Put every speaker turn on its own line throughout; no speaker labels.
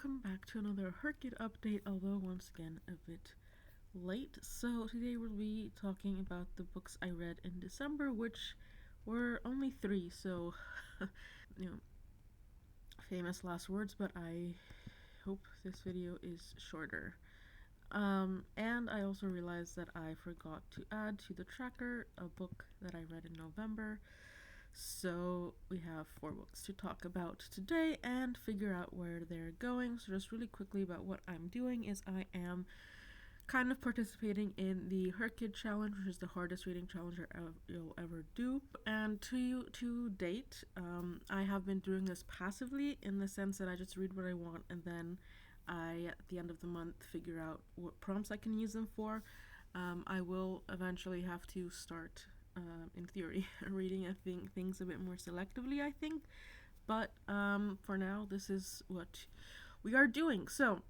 welcome back to another HRCYED update, although once again a bit late. So today we'll be talking about the books I read in December, which were only 3, so famous last words, but I hope this video is shorter. And I also realized that I forgot to add to the tracker a book that I read in November. So we have 4 books to talk about today and figure out where they're going. So just really quickly about what I'm doing is I am kind of participating in the HRCYED challenge, which is the hardest reading challenge you'll ever do. And to date, I have been doing this passively in the sense that I just read what I want and then I, at the end of the month, figure out what prompts I can use them for. I will eventually have to start in theory, reading things a bit more selectively, I think. But for now, this is what we are doing. So,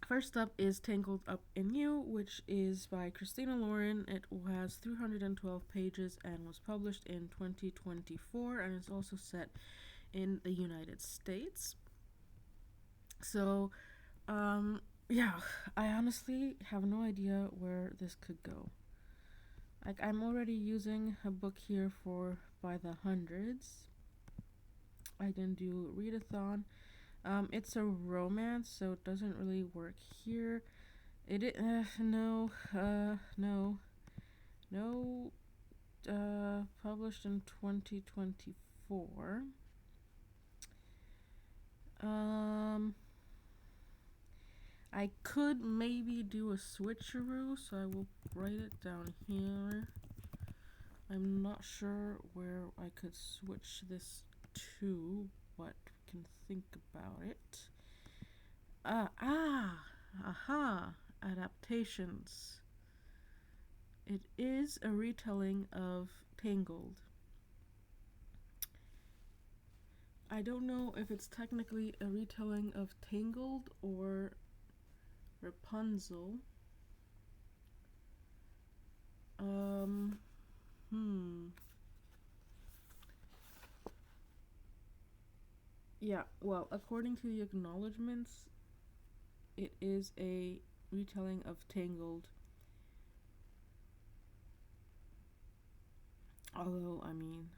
first up is Tangled Up in You, which is by Christina Lauren. It has 312 pages and was published in 2024, and it's also set in the United States. So, yeah, I honestly have no idea where this could go. Like, I'm already using a book here for By the Hundreds. I can do readathon. It's a romance, so it doesn't really work here. Published in 2024. I could maybe do a switcheroo, so I will write it down here. I'm not sure where I could switch this to, but we can think about it. Adaptations. It is a retelling of Tangled. I don't know if it's technically a retelling of Tangled or Rapunzel. Yeah, well, according to the acknowledgements, it is a retelling of Tangled. Although, I mean,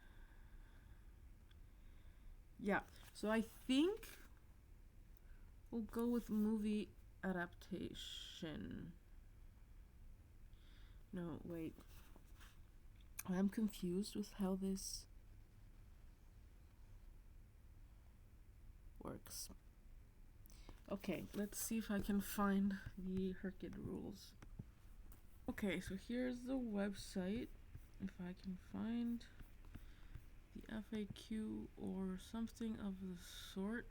yeah, so I think we'll go with movie adaptation. No, wait. I'm confused with how this works. Okay, let's see if I can find the HRCYED rules. Okay, so here's the website. If I can find the FAQ or something of the sort.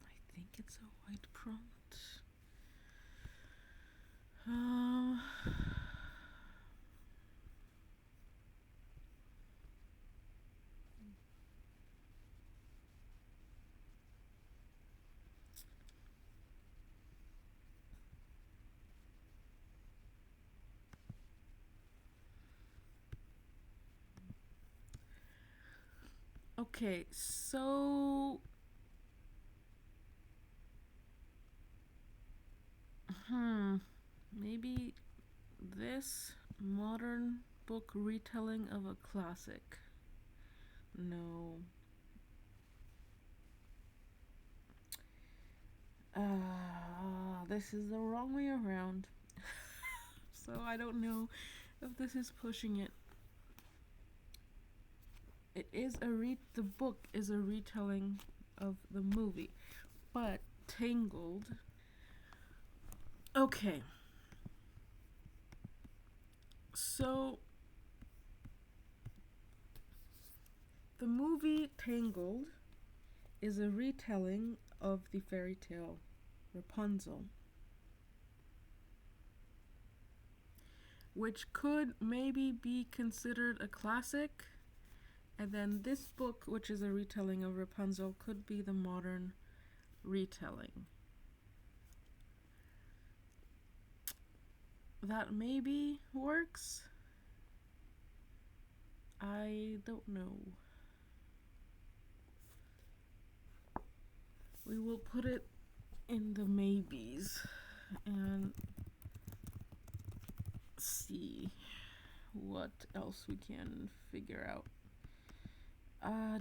I think it's a white prompt. Okay, so maybe this modern book retelling of a classic. No. This is the wrong way around. So I don't know if this is pushing it. It is the book is a retelling of the movie, but Tangled. Okay. So the movie Tangled is a retelling of the fairy tale Rapunzel, which could maybe be considered a classic. And then this book, which is a retelling of Rapunzel, could be the modern retelling. That maybe works. I don't know. will put it in the maybes and see what else we can figure out.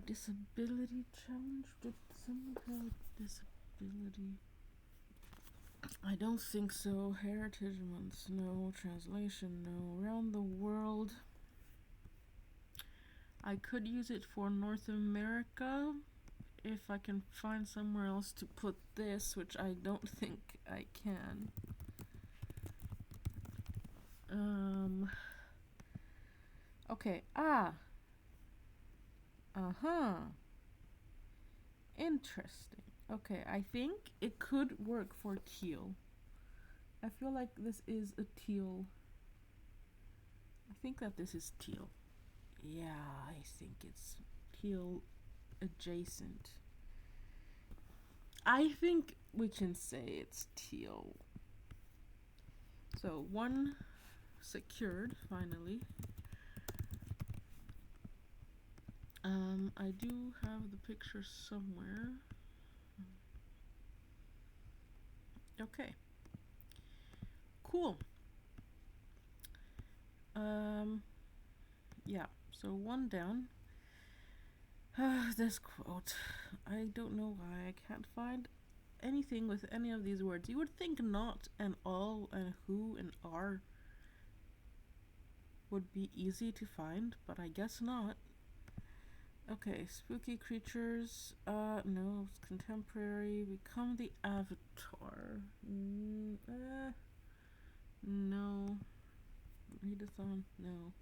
Disability challenge? Did someone have a disability? I don't think so. Heritage months, no. Translation, no. Around the world. I could use it for North America if I can find somewhere else to put this, which I don't think I can. Okay. Interesting. Okay, I think it could work for teal. I feel like this is a teal. I think that this is teal. Yeah, I think it's teal adjacent. I think we can say it's teal. So one secured, finally. I do have the picture somewhere. Okay. Cool. Yeah, so one down. This quote. I don't know why I can't find anything with any of these words. You would think not and all and who and are would be easy to find, but I guess not. Okay, spooky creatures. No, it's contemporary. Become the avatar. No. Readathon. No.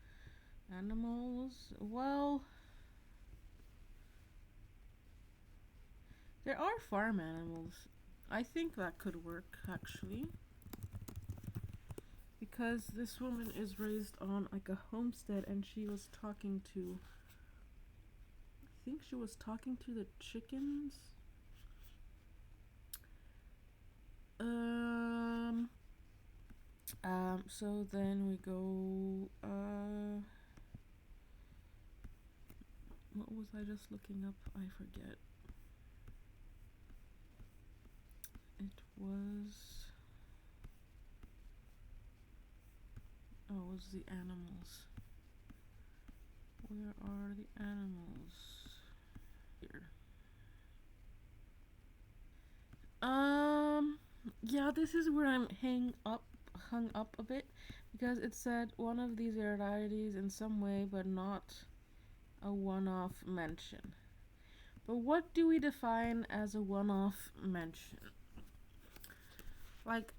Animals. Well, there are farm animals. I think that could work, actually. Because this woman is raised on like a homestead and she was talking to, I think she was talking to the chickens. So then we go, what was I just looking up? I forget. It was, oh, it was the animals. Where are the animals? Here. Yeah, this is where I'm hung up a bit, because it said one of these varieties in some way, but not a one-off mention. But what do we define as a one-off mention? Like,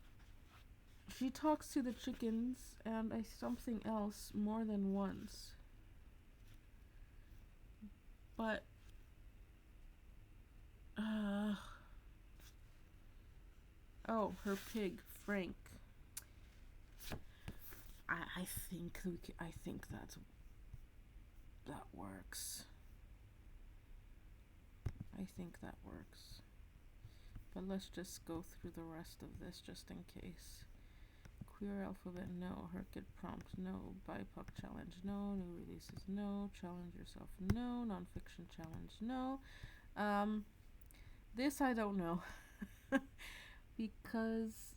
she talks to the chickens and something else more than once. But oh, her pig, Frank. I think that works. I think that works. But let's just go through the rest of this just in case. Queer alphabet, no. Herkid prompt, no. BIPOC challenge, no. New releases, no. Challenge yourself, no. Nonfiction challenge, no. This I don't know. Because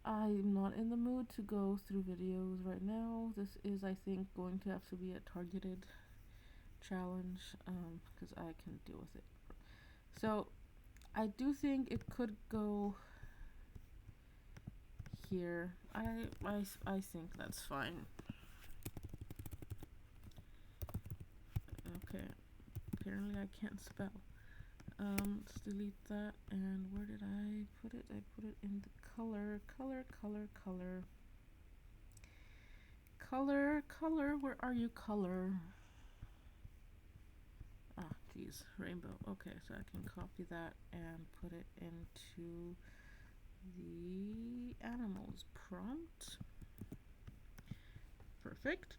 I'm not in the mood to go through videos right now. This is, I think, going to have to be a targeted challenge, because I can deal with it. So I do think it could go here. I think that's fine. Okay, apparently I can't spell. Let's delete that. And where did I put it? I put it in the color. Where are you, color? Ah, geez, rainbow. Okay, so I can copy that and put it into the animals prompt. Perfect.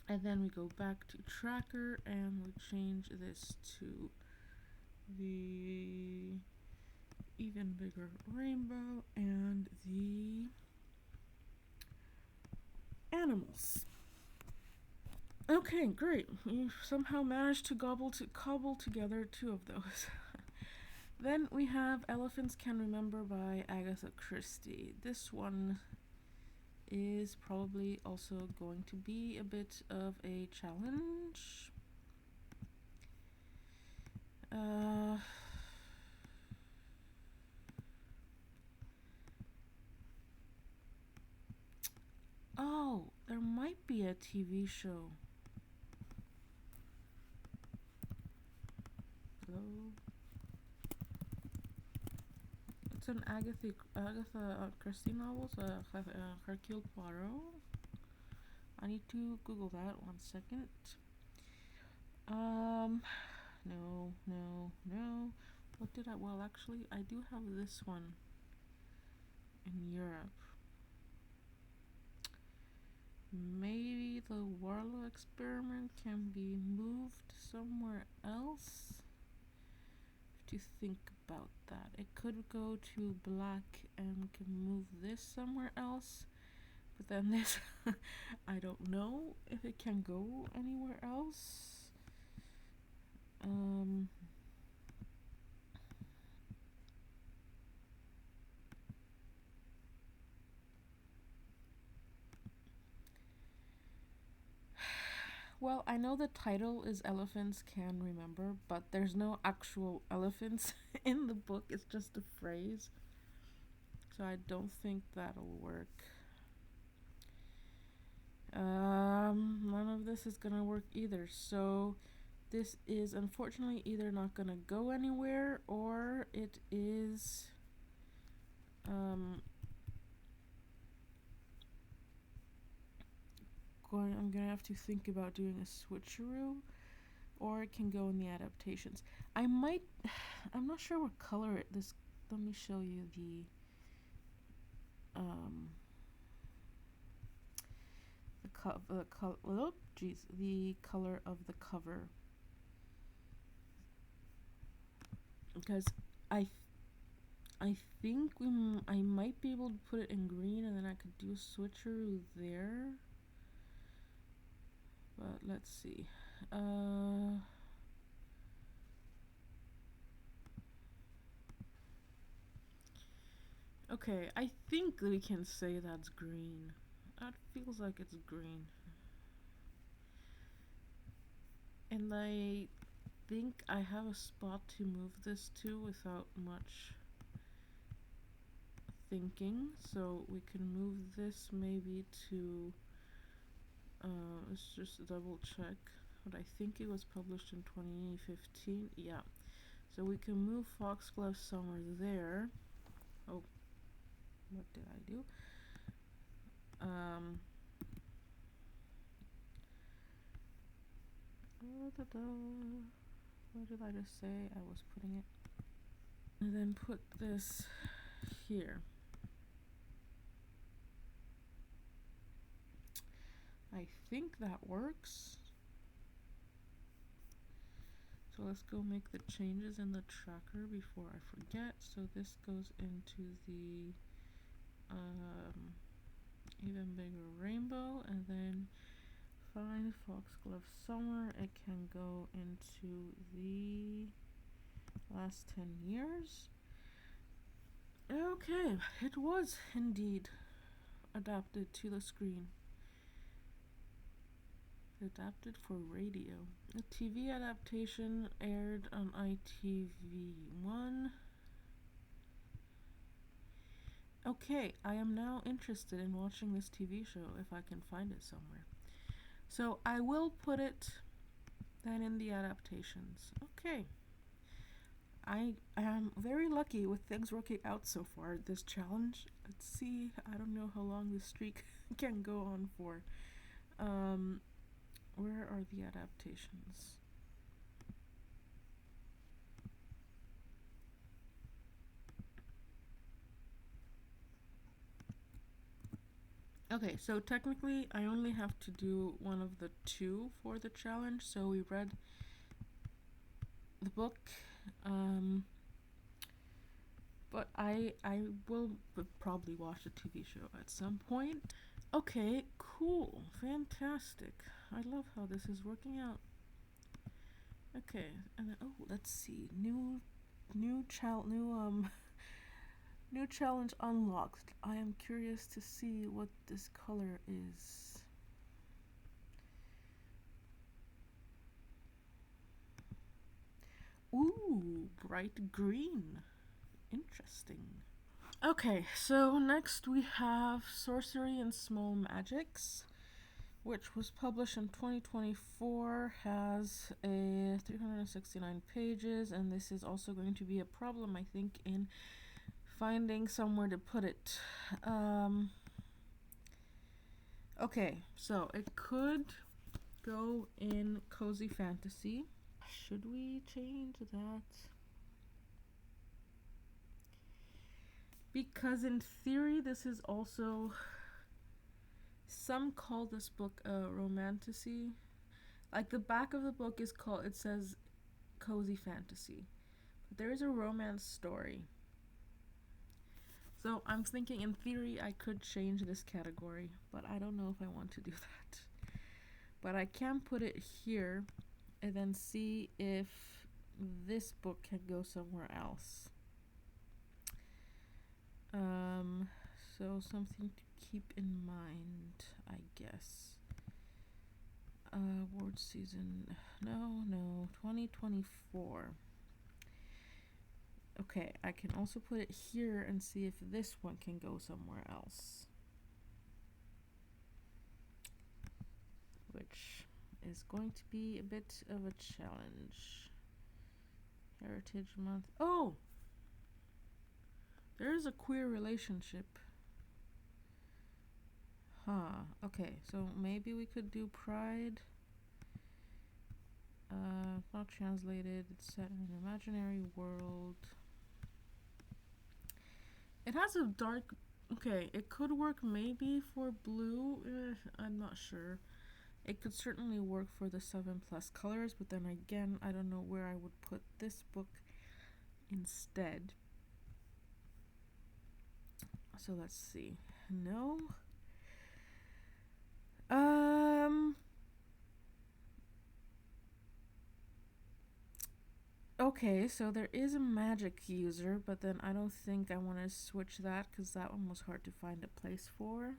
And then we go back to tracker and we change this to the Even Bigger Rainbow, and the animals. Okay, great. You somehow managed to cobble together two of those. Then we have Elephants Can Remember by Agatha Christie. This one is probably also going to be a bit of a challenge. Oh, there might be a TV show. Hello? It's an Agatha Christie novels, Hercule Poirot. I need to Google that 1 second. No. What did I? Well, actually, I do have this one in Europe. Maybe the Warlow experiment can be moved somewhere else. To think about that, it could go to black and can move this somewhere else, but then this I don't know if it can go anywhere else. Well, I know the title is Elephants Can Remember, but there's no actual elephants in the book. It's just a phrase. So I don't think that'll work. None of this is gonna work either. So this is unfortunately either not gonna go anywhere, or it is I'm gonna have to think about doing a switcheroo, or it can go in the adaptations. I'm not sure what color it this. Let me show you the color of the cover, because I think I might be able to put it in green, and then I could do a switcheroo there. But let's see. Okay, I think we can say that's green. That feels like it's green. And I think I have a spot to move this to without much thinking. So we can move this maybe to, let's just double check. But I think it was published in 2015. Yeah. So we can move Foxglove Summer there. Oh, what did I do? What did I just say? I was putting it. And then put this here. I think that works. So let's go make the changes in the tracker before I forget. So this goes into the Even Bigger Rainbow, and then find Foxglove Summer. It can go into the last 10 years. Okay, it was indeed adapted to the screen. Adapted for radio. The TV adaptation aired on ITV1. Okay, I am now interested in watching this TV show if I can find it somewhere. So I will put it then in the adaptations. Okay. I am very lucky with things working out so far this challenge. Let's see, I don't know how long this streak can go on for. Where are the adaptations? Okay, so technically I only have to do one of the two for the challenge. So we read the book, But I will probably watch the TV show at some point. Okay, cool, fantastic. I love how this is working out. Okay, and then, oh, let's see, new new challenge unlocked. I am curious to see what this color is. Ooh, bright green. Interesting. Okay, so next we have Sorcery and Small Magics, which was published in 2024, has a 369 pages, and this is also going to be a problem, I think, in finding somewhere to put it. Okay, so it could go in cozy fantasy. Should we change that? Because in theory, this is also, some call this book a romantasy. Like, the back of the book is called, it says cozy fantasy, but there is a romance story. So I'm thinking in theory I could change this category, but I don't know if I want to do that. But I can put it here and then see if this book can go somewhere else. So something to keep in mind, I guess. Award season, no, 2024. Okay, I can also put it here and see if this one can go somewhere else. Which is going to be a bit of a challenge. Heritage Month. Oh! There is a queer relationship. Huh. Okay, so maybe we could do Pride. Not translated. It's set in an imaginary world. It has a dark... Okay, it could work maybe for blue. I'm not sure. It could certainly work for the 7+ colors, but then again, I don't know where I would put this book instead. So let's see. No. Okay, so there is a magic user, but then I don't think I want to switch that because that one was hard to find a place for.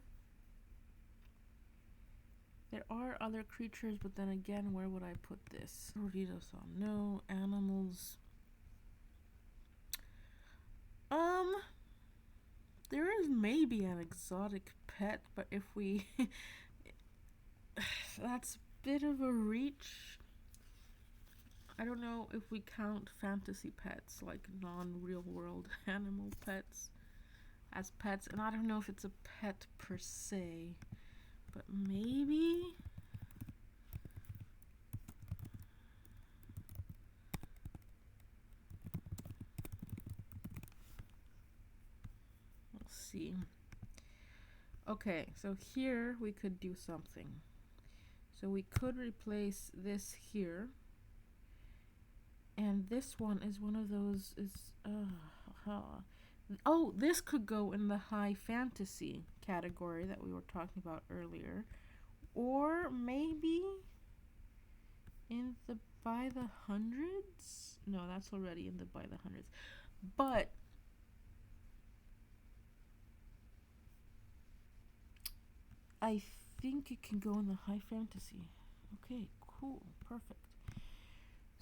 There are other creatures, but then again, where would I put this? Burrito song. No. Animals. There is maybe an exotic pet, but if we... that's a bit of a reach. I don't know if we count fantasy pets, like non-real world animal pets, as pets, and I don't know if it's a pet per se, but maybe? We'll see. Okay, so here we could do something. So we could replace this here. And this one is one of those, oh, this could go in the high fantasy category that we were talking about earlier. Or maybe in the by the hundreds? No, that's already in the by the hundreds. But I think it can go in the high fantasy. Okay, cool, perfect.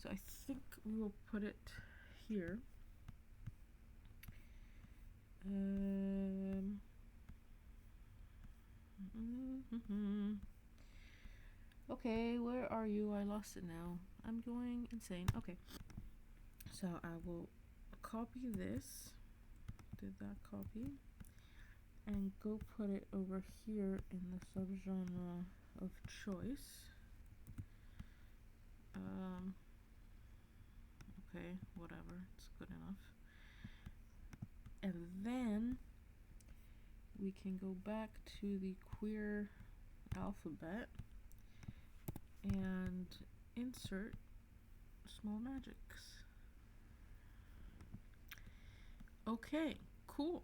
So I think we will put it here. Okay, where are you? I lost it now. I'm going insane. Okay. So I will copy this. Did that copy? And go put it over here in the subgenre of choice. Okay, whatever. It's good enough. And then we can go back to the queer alphabet and insert small magics. Okay, cool.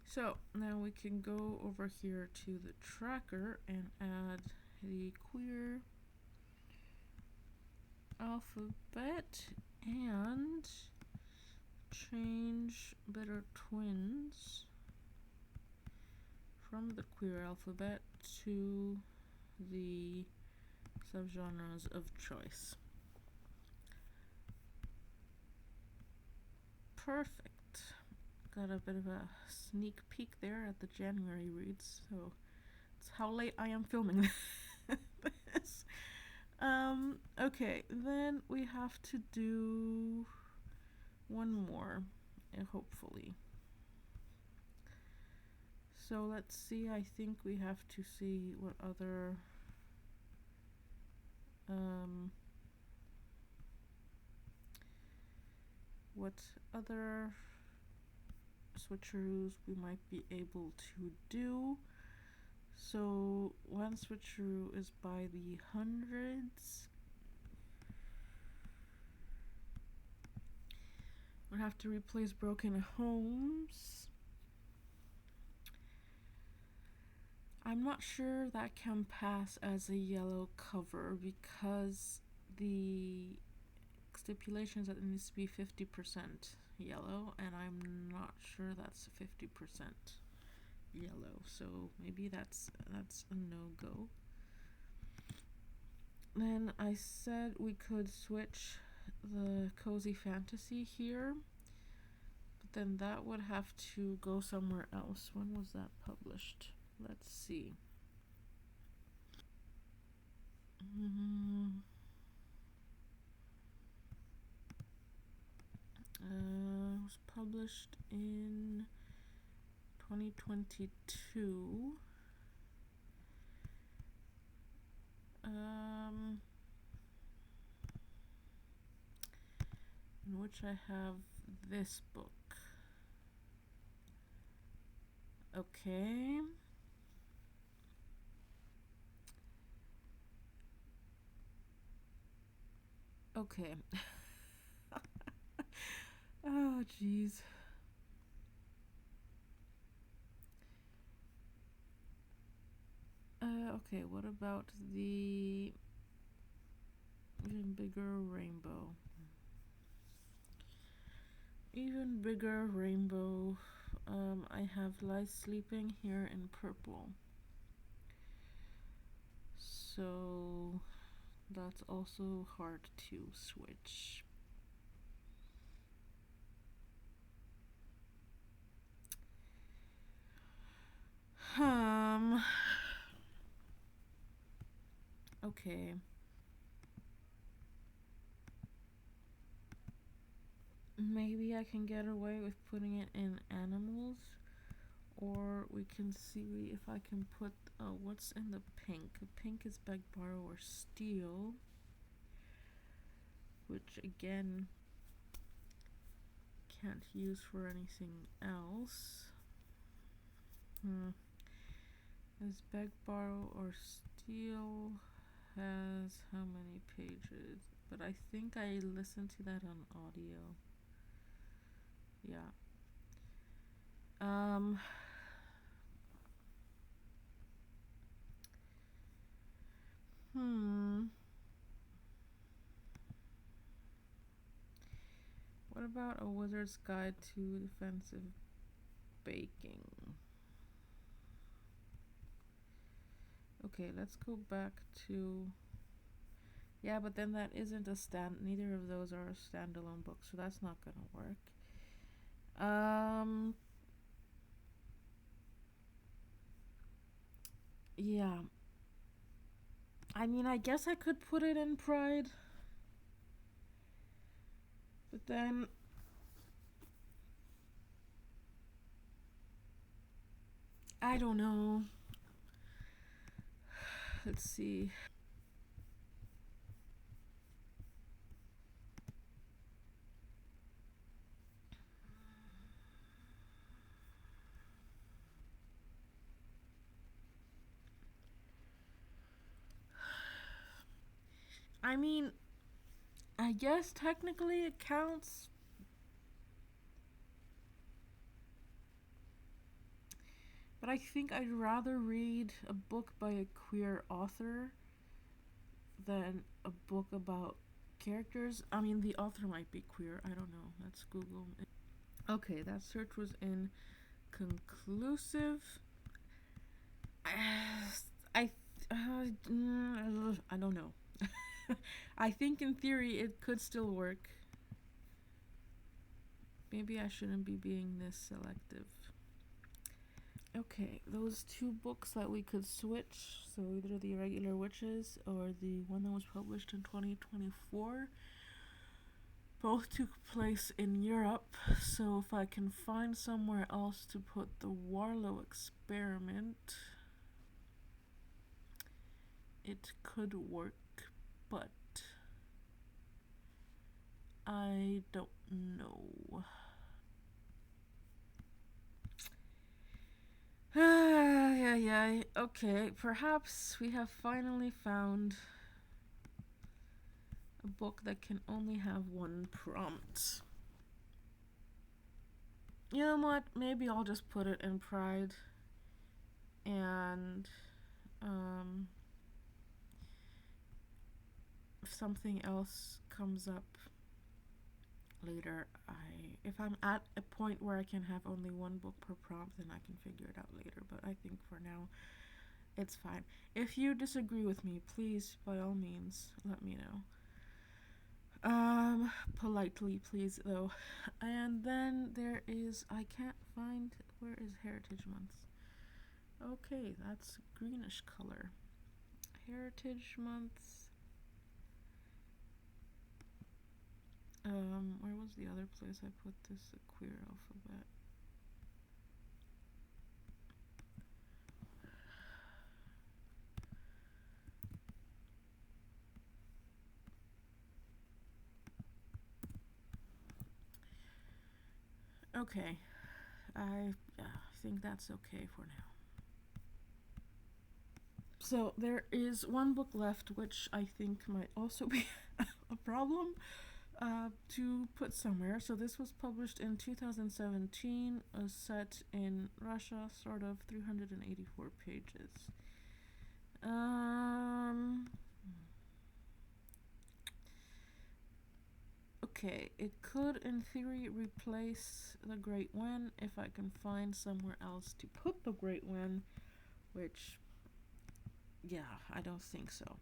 So now we can go over here to the tracker and add the queer alphabet and change bitter twins from the queer alphabet to the subgenres of choice. Perfect. Got a bit of a sneak peek there at the January reads, so it's how late I am filming this. Okay, then we have to do one more, hopefully. So let's see, I think we have to see what other switcheroos we might be able to do. So one switcheroo is by the hundreds. We'll have to replace broken homes. I'm not sure that can pass as a yellow cover because the stipulation is that it needs to be 50% yellow, and I'm not sure that's 50% yellow, so maybe that's a no-go. Then I said we could switch the cozy fantasy here, but then that would have to go somewhere else. When was that published? Let's see. It was published in 2022. In which I have this book. Okay. Okay. Oh, jeez. Okay, what about the even bigger rainbow? Even bigger rainbow. I have Lies Sleeping here in purple. So that's also hard to switch. Okay. Maybe I can get away with putting it in animals, or we can see if I can put what's in the pink. Pink is Beg, Borrow, or Steal, which again can't use for anything else. Is Beg, Borrow, or Steal has how many pages? But I think I listened to that on audio. Yeah. What about A Wizard's Guide to Defensive Baking? Okay, let's go back to... Yeah, but then that isn't a neither of those are a standalone book, so that's not gonna work. Yeah. I mean, I guess I could put it in Pride. But then... I don't know. Let's see. I mean, I guess technically it counts. But I think I'd rather read a book by a queer author than a book about characters. I mean, the author might be queer. I don't know. Let's Google. Okay, that search was inconclusive. I I don't know. I think in theory it could still work. Maybe I shouldn't be being this selective. Okay, those two books that we could switch, so either The Irregular Witches or the one that was published in 2024, both took place in Europe, so if I can find somewhere else to put the Warlow Experiment, it could work, but I don't know. Yeah. Okay, perhaps we have finally found a book that can only have one prompt. You know what? Maybe I'll just put it in Pride, and if something else comes up later, if I'm at a point where I can have only one book per prompt, then I can figure it out later. But I think for now, it's fine. If you disagree with me, please, by all means, let me know. Politely, please, though. And then there is, I can't find, where is Heritage Month? Okay, that's greenish color. Heritage Month. Where was the other place I put this? The queer alphabet. Okay, I think that's okay for now. So there is one book left, which I think might also be a problem to put somewhere. So this was published in 2017, set in Russia, sort of 384 pages. Okay, it could in theory replace The Great Wen if I can find somewhere else to put The Great Wen, which, yeah, I don't think so.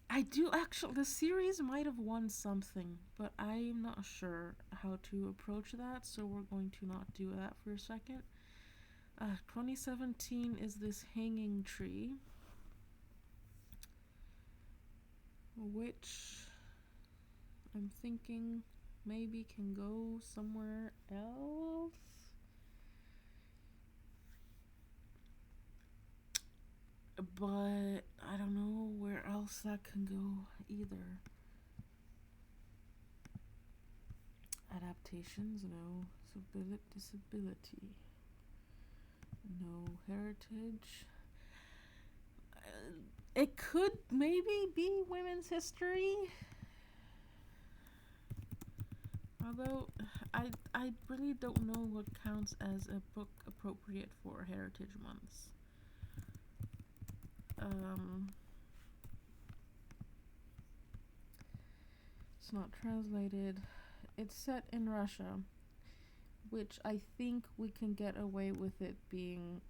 I do actually, the series might have won something, but I'm not sure how to approach that, so we're going to not do that for a second. 2017 is this Hanging Tree, which I'm thinking maybe can go somewhere else. But I don't know where else that can go either. Adaptations, no. Disability, no. Heritage. It could maybe be women's history. Although I really don't know what counts as a book appropriate for Heritage Months. It's not translated. It's set in Russia, which I think we can get away with it being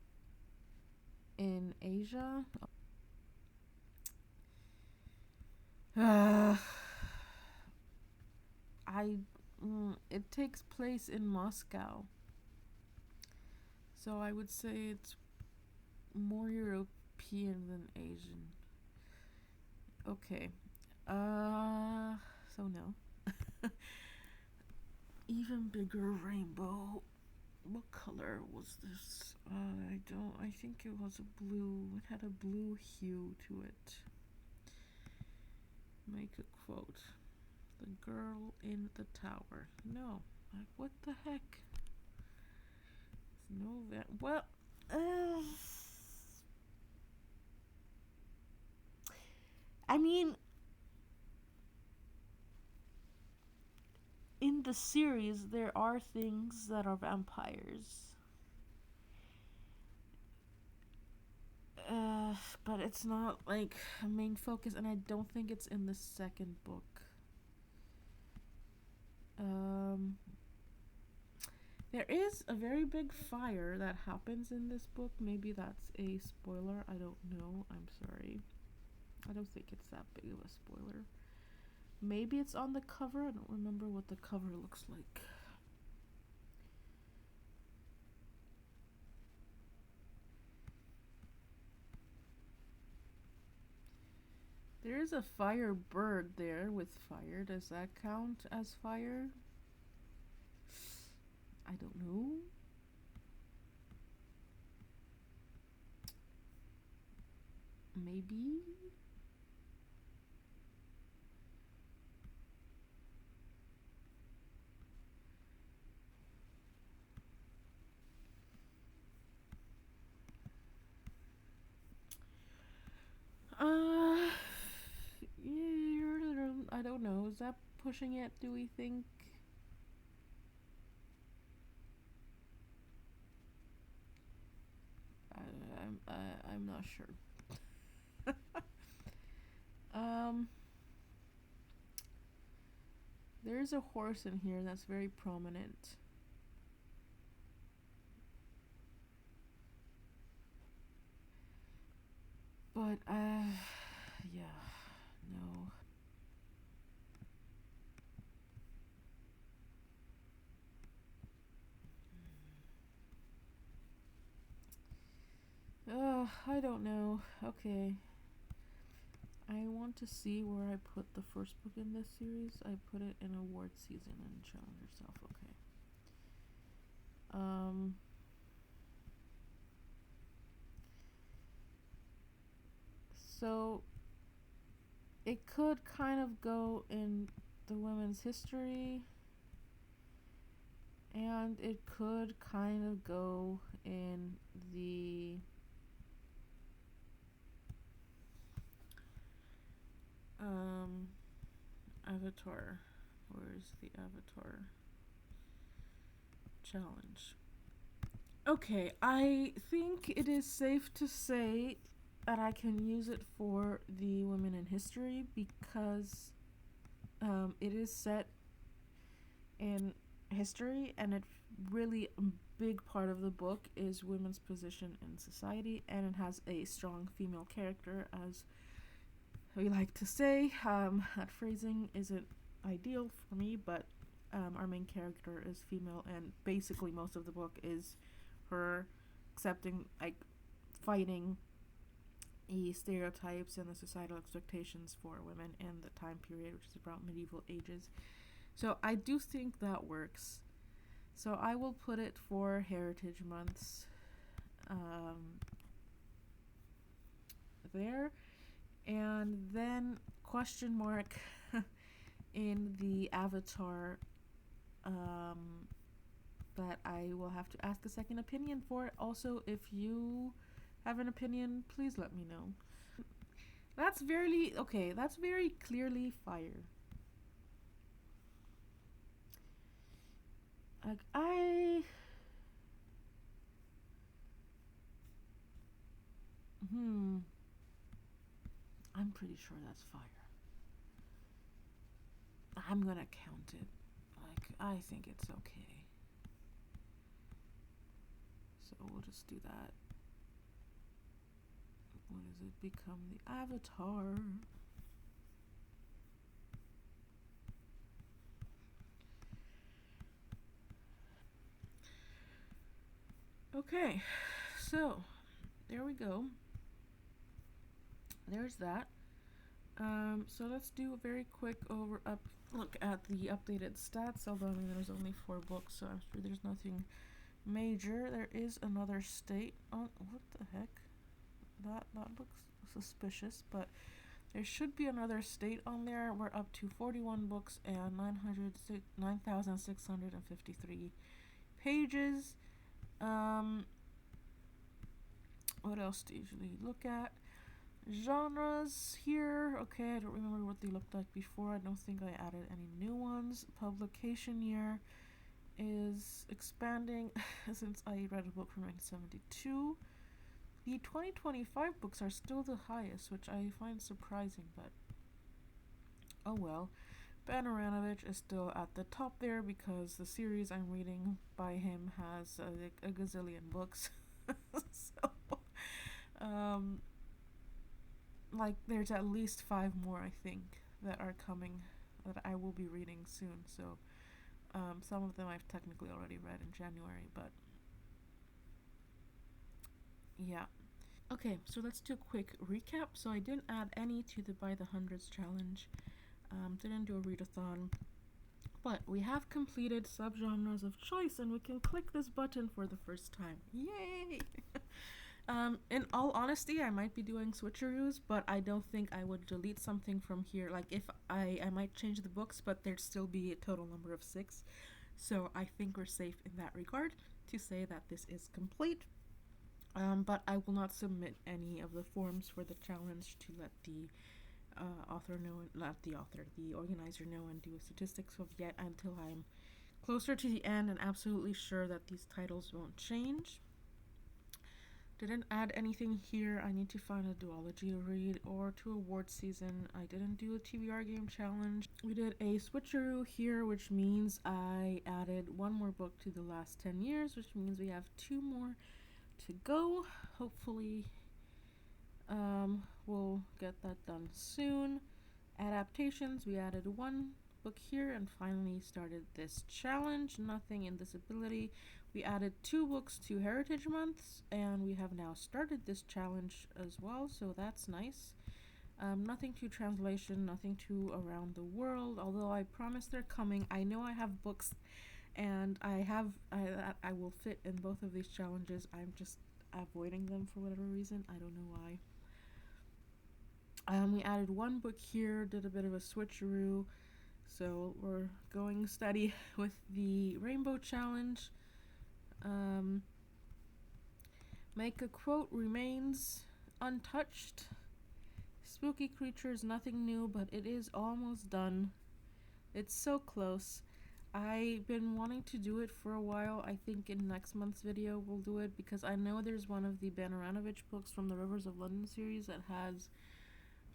in Asia. It takes place in Moscow, so I would say it's more European than Asian. Okay. So no. Even bigger rainbow. What color was this? I think it was a blue. It had a blue hue to it. Make a quote. The girl in the tower. No. Like, what the heck? No, I mean, in the series, there are things that are vampires. But it's not like a main focus, and I don't think it's in the second book. There is a very big fire that happens in this book. Maybe that's a spoiler. I don't know. I'm sorry. I don't think it's that big of a spoiler. Maybe it's on the cover. I don't remember what the cover looks like. There is a fire bird there with fire. Does that count as fire? I don't know. Maybe? I don't know. Is that pushing it, do we think? I'm not sure. There's a horse in here that's very prominent. But, yeah, no. I don't know. Okay. I want to see where I put the first book in this series. I put it in award season and challenge yourself. Okay. So it could kind of go in the women's history, and it could kind of go in the Avatar. Where's the Avatar challenge? Okay, I think it is safe to say that I can use it for the women in history because it is set in history, and it really a big part of the book is women's position in society, and it has a strong female character, as we like to say. That phrasing isn't ideal for me, but our main character is female, and basically most of the book is her accepting, like, fighting the stereotypes and the societal expectations for women in the time period, which is about medieval ages. So I do think that works. So I will put it for Heritage Months there. And then question mark in the Avatar that I will have to ask a second opinion for. Also, if you have an opinion, please let me know. That's very clearly fire. Like, I'm pretty sure that's fire. I'm gonna count it. Like, I think it's okay. So we'll just do that. What does it become? The Avatar. Okay, so there we go. There's that. So let's do a very quick look at the updated stats. Although, I mean, there's only 4 books, so I'm sure there's nothing major. There is another state. Oh, what the heck? That looks suspicious, but there should be another state on there. We're up to 41 books and 9,653 pages. What else do you usually look at? Genres here. okay. I don't remember what they looked like before. I don't think I added any new ones. Publication year is expanding since I read a book from 1972. The 2025 books are still the highest, which I find surprising, but oh well. Ben Aranovich is still at the top there because the series I'm reading by him has a gazillion books. So, um, like, there's at least 5 more, I think, that are coming that I will be reading soon. So, some of them I've technically already read in January, but yeah. Okay, so let's do a quick recap. So I didn't add any to the By the Hundreds challenge. Didn't do a readathon. But we have completed subgenres of choice, and we can click this button for the first time. Yay! In all honesty, I might be doing switcheroos, but I don't think I would delete something from here. Like, if I might change the books, but there'd still be a total number of 6. So I think we're safe in that regard to say that this is complete. But I will not submit any of the forms for the challenge to let the author know, not the author, the organizer know and do statistics of yet until I'm closer to the end and absolutely sure that these titles won't change. Didn't add anything here. I need to find a duology to read or to award season. I didn't do a TBR game challenge. We did a switcheroo here, which means I added 1 more book to the last 10 years, which means we have 2 more to go. Hopefully we'll get that done soon. Adaptations, we added 1 book here and finally started this challenge. Nothing in disability. We added 2 books to Heritage Months, and we have now started this challenge as well, so that's nice. Nothing to translation, nothing to around the world, although I promise they're coming. I know I have books, and I will fit in both of these challenges. I'm just avoiding them for whatever reason. I don't know why. We added 1 book here, did a bit of a switcheroo. So we're going steady with the Rainbow Challenge. Make a quote remains untouched. Spooky creatures, nothing new, but it is almost done. It's so close. I've been wanting to do it for a while. I think in next month's video we'll do it because I know there's one of the Ben Aranovich books from the Rivers of London series that has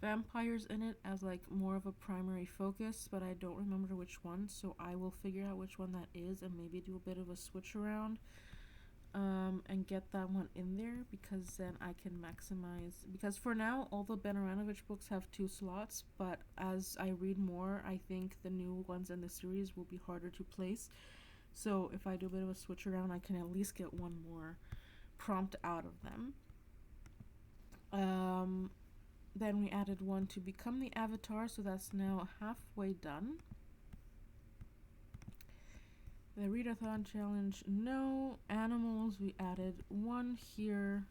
vampires in it as like more of a primary focus, but I don't remember which one, so I will figure out which one that is and maybe do a bit of a switch around and get that one in there, because then I can maximize, because for now all the Ben Aranovich books have 2 slots, but as I read more I think the new ones in the series will be harder to place, so if I do a bit of a switch around I can at least get 1 more prompt out of them. Then we added 1 to become the avatar, so that's now halfway done. The readathon challenge, no. Animals, we added 1 here,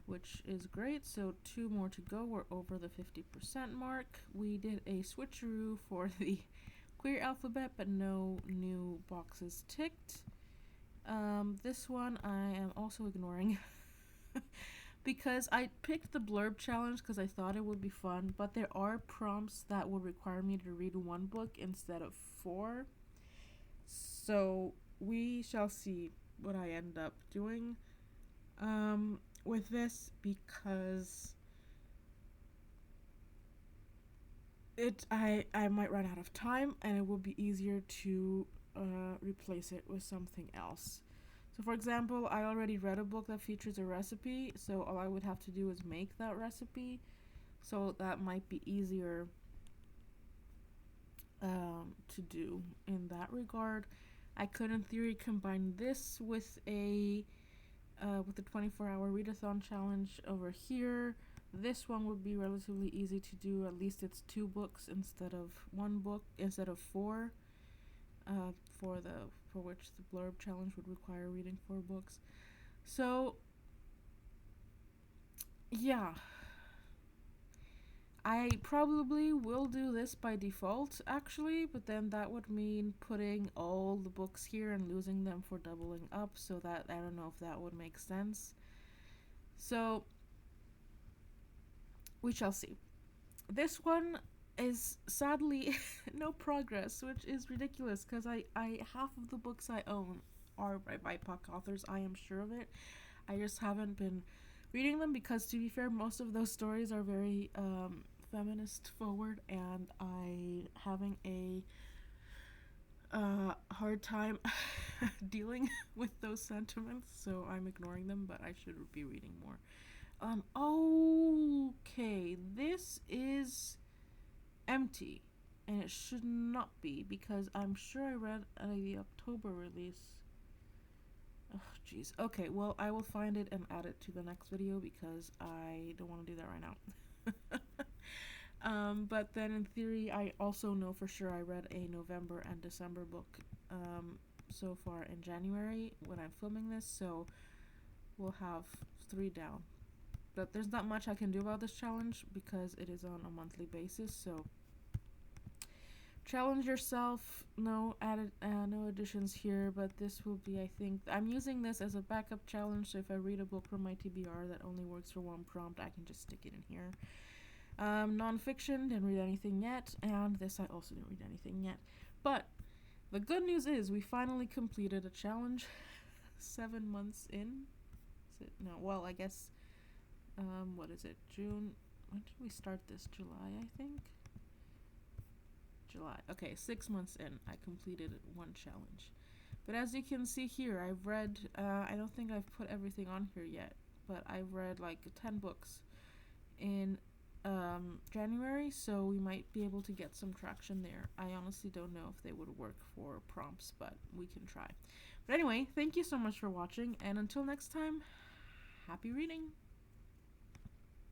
which is great, so 2 more to go. We're over the 50% mark. We did a switcheroo for the queer alphabet, but no new boxes ticked. This one I am also ignoring because I picked the blurb challenge because I thought it would be fun, but there are prompts that would require me to read 1 book instead of 4. So we shall see what I end up doing with this, because I might run out of time and it will be easier to replace it with something else. So for example, I already read a book that features a recipe, so all I would have to do is make that recipe, so that might be easier to do in that regard. I could in theory combine this with the 24-hour readathon challenge over here. This one would be relatively easy to do, at least it's 2 books instead of 1 book, instead of 4. For which the blurb challenge would require reading 4 books. So yeah, I probably will do this by default actually, but then that would mean putting all the books here and losing them for doubling up, so that I don't know if that would make sense. So we shall see. This one is sadly no progress, which is ridiculous because I half of the books I own are by BIPOC authors. I am sure of it. I just haven't been reading them because, to be fair, most of those stories are very feminist forward, and I having a hard time dealing with those sentiments, so I'm ignoring them. But I should be reading more. Okay, this is empty, and it should not be because I'm sure I read the October release. Oh, jeez. Okay, well, I will find it and add it to the next video because I don't want to do that right now. But then in theory, I also know for sure I read a November and December book so far in January when I'm filming this, so we'll have 3 down. But there's not much I can do about this challenge because it is on a monthly basis, so challenge yourself. No no additions here, but this will be, I think, I'm using this as a backup challenge, so if I read a book from my TBR that only works for one prompt, I can just stick it in here. Non-fiction, didn't read anything yet, and this I also didn't read anything yet. But the good news is we finally completed a challenge 7 months in. Is it? No, well, I guess, what is it, June? When did we start this? July, I think? July. Okay, 6 months in, I completed one challenge. But as you can see here, I've read, I don't think I've put everything on here yet, but I've read like 10 books in January, so we might be able to get some traction there. I honestly don't know if they would work for prompts, but we can try. But anyway, thank you so much for watching, and until next time, happy reading!